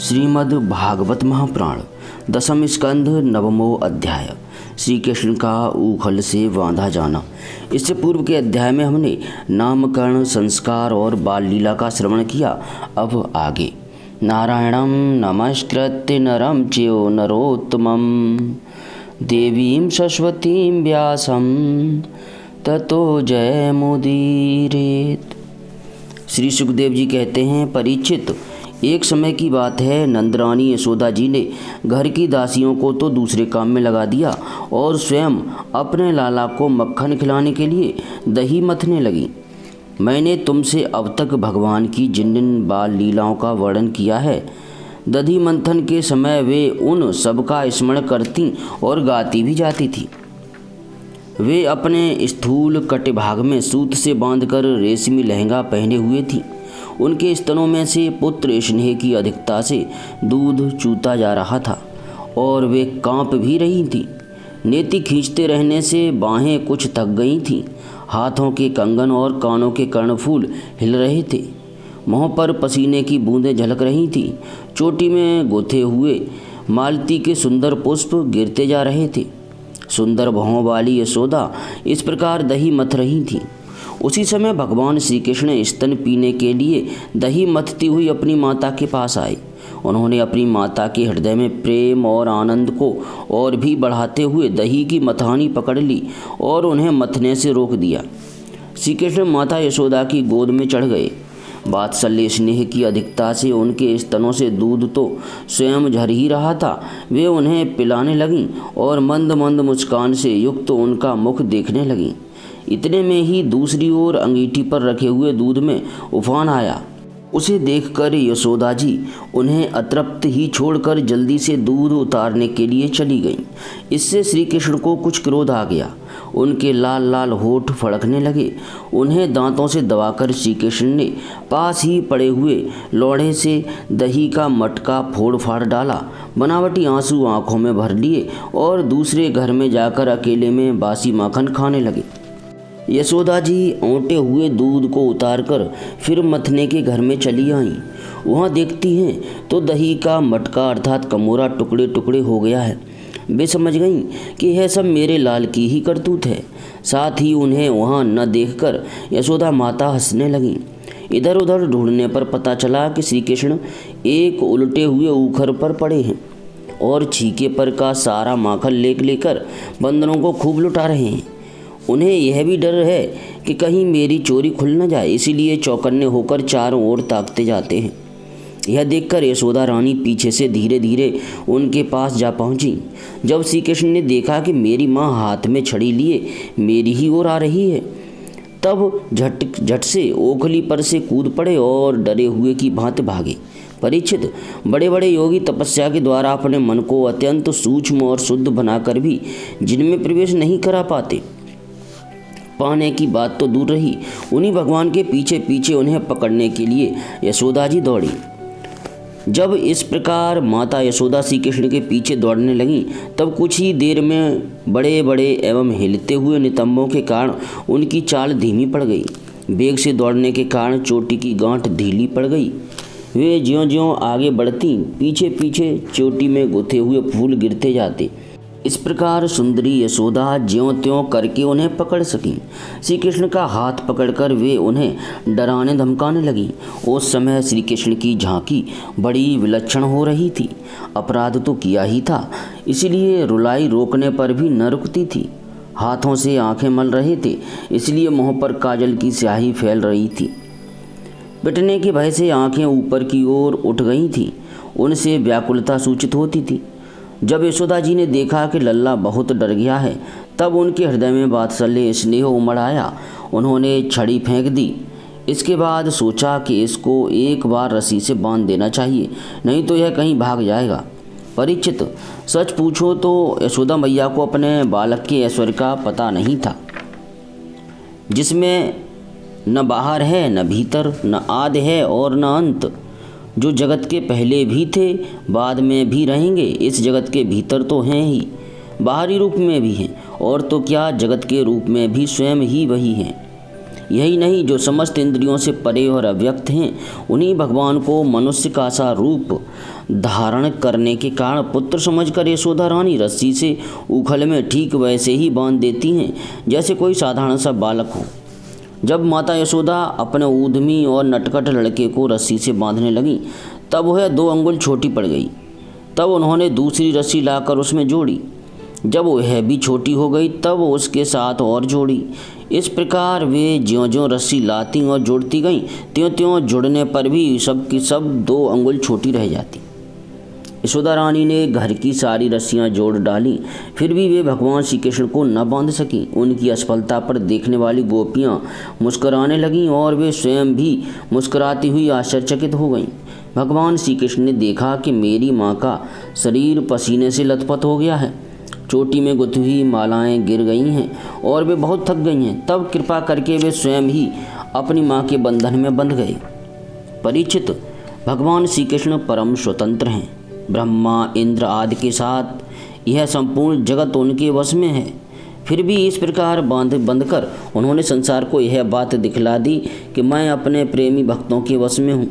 श्रीमद् भागवत महापुराण दसम स्कंध नवमो अध्याय श्री कृष्ण का ऊखल से बांधा जाना। इससे पूर्व के अध्याय में हमने नामकरण, संस्कार और बाल लीला का श्रवण किया। अब आगे नारायणं नमस्कृत्य नरं चैव नरोत्तमं देवीं सरस्वतीं व्यासं ततो जयमुदीरयेत्। श्री सुखदेव जी कहते हैं, परीक्षित, एक समय की बात है, नंदरानी यशोदा जी ने घर की दासियों को तो दूसरे काम में लगा दिया और स्वयं अपने लाला को मक्खन खिलाने के लिए दही मथने लगी। मैंने तुमसे अब तक भगवान की जिन जिन बाल लीलाओं का वर्णन किया है, दधी मंथन के समय वे उन सब का स्मरण करती और गाती भी जाती थी। वे अपने स्थूल कटे भाग में सूत से बांधकर रेशमी लहंगा पहने हुए थी। उनके स्तनों में से पुत्र स्नेह की अधिकता से दूध चूता जा रहा था और वे कांप भी रही थीं। नेति खींचते रहने से बाहें कुछ थक गई थीं। हाथों के कंगन और कानों के कर्णफूल हिल रहे थे। मुँह पर पसीने की बूंदें झलक रही थीं। चोटी में गुथे हुए मालती के सुंदर पुष्प गिरते जा रहे थे। सुंदर भौं वाली यशोदा इस प्रकार दही मथ रही थी। उसी समय भगवान श्री कृष्ण स्तन पीने के लिए दही मथती हुई अपनी माता के पास आए। उन्होंने अपनी माता के हृदय में प्रेम और आनंद को और भी बढ़ाते हुए दही की मथानी पकड़ ली और उन्हें मथने से रोक दिया। श्री कृष्ण माता यशोदा की गोद में चढ़ गए। वात्सल्य स्नेह की अधिकता से उनके स्तनों से दूध तो स्वयं झर ही रहा था। वे उन्हें पिलाने लगीं और मंद मंद मुस्कान से युक्त उनका मुख देखने लगीं। इतने में ही दूसरी ओर अंगीठी पर रखे हुए दूध में उफान आया। उसे देखकर यशोदा जी उन्हें अतृप्त ही छोड़कर जल्दी से दूध उतारने के लिए चली गईं। इससे श्री कृष्ण को कुछ क्रोध आ गया। उनके लाल लाल होठ फड़कने लगे। उन्हें दांतों से दबाकर श्री कृष्ण ने पास ही पड़े हुए लोढ़े से दही का मटका फोड़ फाड़ डाला। बनावटी आंसू आंखों में भर लिए और दूसरे घर में जाकर अकेले में बासी माखन खाने लगे। यशोदा जी औंटे हुए दूध को उतारकर फिर मथने के घर में चली आईं। वहाँ देखती हैं तो दही का मटका अर्थात कमोरा टुकड़े टुकड़े हो गया है। वे समझ गईं कि यह सब मेरे लाल की ही करतूत है। साथ ही उन्हें वहाँ न देखकर यशोदा माता हंसने लगीं। इधर उधर ढूंढने पर पता चला कि श्री कृष्ण एक उल्टे हुए ऊखर पर पड़े हैं और छीके पर का सारा माखन लेकर बंदरों को खूब लुटा रहे हैं। उन्हें यह भी डर है कि कहीं मेरी चोरी खुल न जाए, इसीलिए चौकन्ने होकर चारों ओर ताकते जाते हैं। यह देखकर यशोदा रानी पीछे से धीरे धीरे उनके पास जा पहुंची। जब श्री कृष्ण ने देखा कि मेरी माँ हाथ में छड़ी लिए मेरी ही ओर आ रही है, तब झट से ओखली पर से कूद पड़े और डरे हुए की भांति भागे। परीक्षित, बड़े बड़े योगी तपस्या के द्वारा अपने मन को अत्यंत सूक्ष्म और शुद्ध बनाकर भी जिनमें प्रवेश नहीं करा पाने की बात तो दूर रही, उन्हीं भगवान के पीछे पीछे उन्हें पकड़ने के लिए यशोदा जी दौड़ी। जब इस प्रकार माता यशोदा श्री कृष्ण के पीछे दौड़ने लगीं, तब कुछ ही देर में बड़े बड़े एवं हिलते हुए नितंबों के कारण उनकी चाल धीमी पड़ गई। वेग से दौड़ने के कारण चोटी की गांठ ढीली पड़ गई। वे ज्यों-ज्यों आगे बढ़ती, पीछे पीछे चोटी में गुथे हुए फूल गिरते जाते। इस प्रकार सुंदरी यशोदा ज्यों त्यों करके उन्हें पकड़ सकी। श्री कृष्ण का हाथ पकड़कर वे उन्हें डराने धमकाने लगी। उस समय श्री कृष्ण की झांकी बड़ी विलक्षण हो रही थी। अपराध तो किया ही था, इसलिए रुलाई रोकने पर भी न रुकती थी। हाथों से आंखें मल रहे थे, इसलिए मुँह पर काजल की स्याही फैल रही थी। पिटने के भय से आंखें ऊपर की ओर उठ गई थीं। उनसे व्याकुलता सूचित होती थी। जब यशोदा जी ने देखा कि लल्ला बहुत डर गया है, तब उनके हृदय में वात्सल्य स्नेह उमड़ आया। उन्होंने छड़ी फेंक दी। इसके बाद सोचा कि इसको एक बार रस्सी से बांध देना चाहिए, नहीं तो यह कहीं भाग जाएगा। परीक्षित, सच पूछो तो यशोदा मैया को अपने बालक के ऐश्वर्य का पता नहीं था, जिसमें न बाहर है न भीतर, न आदि है और न अंत। जो जगत के पहले भी थे, बाद में भी रहेंगे, इस जगत के भीतर तो हैं ही, बाहरी रूप में भी हैं, और तो क्या जगत के रूप में भी स्वयं ही वही हैं। यही नहीं, जो समस्त इंद्रियों से परे और अव्यक्त हैं, उन्हीं भगवान को मनुष्य का सा रूप धारण करने के कारण पुत्र समझकर यशोदा रानी रस्सी से उखल में ठीक वैसे ही बांध देती हैं जैसे कोई साधारण सा बालक हो। जब माता यशोदा अपने ऊधमी और नटखट लड़के को रस्सी से बांधने लगी तब वह 2 अंगुल छोटी पड़ गई। तब उन्होंने दूसरी रस्सी लाकर उसमें जोड़ी। जब वह भी छोटी हो गई तब उसके साथ और जोड़ी। इस प्रकार वे ज्यों-ज्यों रस्सी लाती और जोड़ती गईं, त्यों-त्यों जुड़ने पर भी सब की सब 2 अंगुल छोटी रह जाती। यशोदा रानी ने घर की सारी रस्सियां जोड़ डाली, फिर भी वे भगवान श्री कृष्ण को न बांध सकीं। उनकी असफलता पर देखने वाली गोपियां मुस्कुराने लगीं और वे स्वयं भी मुस्कुराती हुई आश्चर्यचकित हो गईं। भगवान श्री कृष्ण ने देखा कि मेरी माँ का शरीर पसीने से लथपथ हो गया है, चोटी में गुथी हुई मालाएं गिर गई हैं और वे बहुत थक गई हैं। तब कृपा करके वे स्वयं ही अपनी माँ के बंधन में बंध गए। परीक्षित, भगवान श्री कृष्ण परम स्वतंत्र हैं। ब्रह्मा, इंद्र आदि के साथ यह संपूर्ण जगत उनके वश में है। फिर भी इस प्रकार बंधकर उन्होंने संसार को यह बात दिखला दी कि मैं अपने प्रेमी भक्तों के वश में हूँ।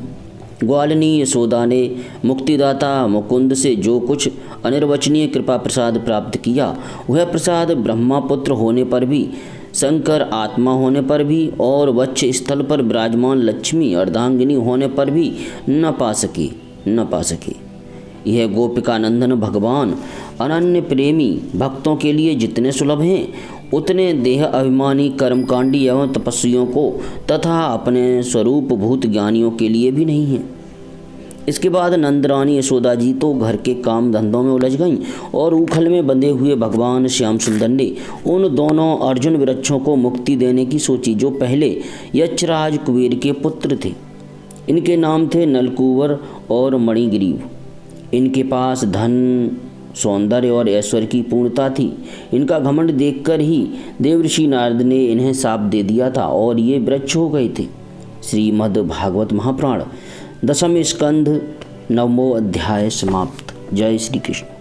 ग्वालिनी यशोदा ने मुक्तिदाता मुकुंद से जो कुछ अनिर्वचनीय कृपा प्रसाद प्राप्त किया, वह प्रसाद ब्रह्मापुत्र होने पर भी, शंकर आत्मा होने पर भी और वक्ष स्थल पर विराजमान लक्ष्मी अर्धांगिनी होने पर भी न पा सके। यह गोपिका नंदन भगवान अनन्य प्रेमी भक्तों के लिए जितने सुलभ हैं, उतने देह अभिमानी कर्मकांडी एवं तपस्वियों को तथा अपने स्वरूप भूत ज्ञानियों के लिए भी नहीं है। इसके बाद नंदरानी यशोदा जी तो घर के काम धंधों में उलझ गईं और उखल में बंधे हुए भगवान श्याम सुंदर ने उन दोनों अर्जुन वृक्षों को मुक्ति देने की सोची जो पहले यक्षराज कुबेर के पुत्र थे। इनके नाम थे नलकूवर और मणिग्रीव। इनके पास धन, सौंदर्य और ऐश्वर्य की पूर्णता थी। इनका घमंड देखकर ही देवऋषि नारद ने इन्हें शाप दे दिया था और ये वृक्ष हो गए थे। श्रीमद् भागवत महापुराण 10वें स्कंध 9वां अध्याय समाप्त। जय श्री कृष्ण।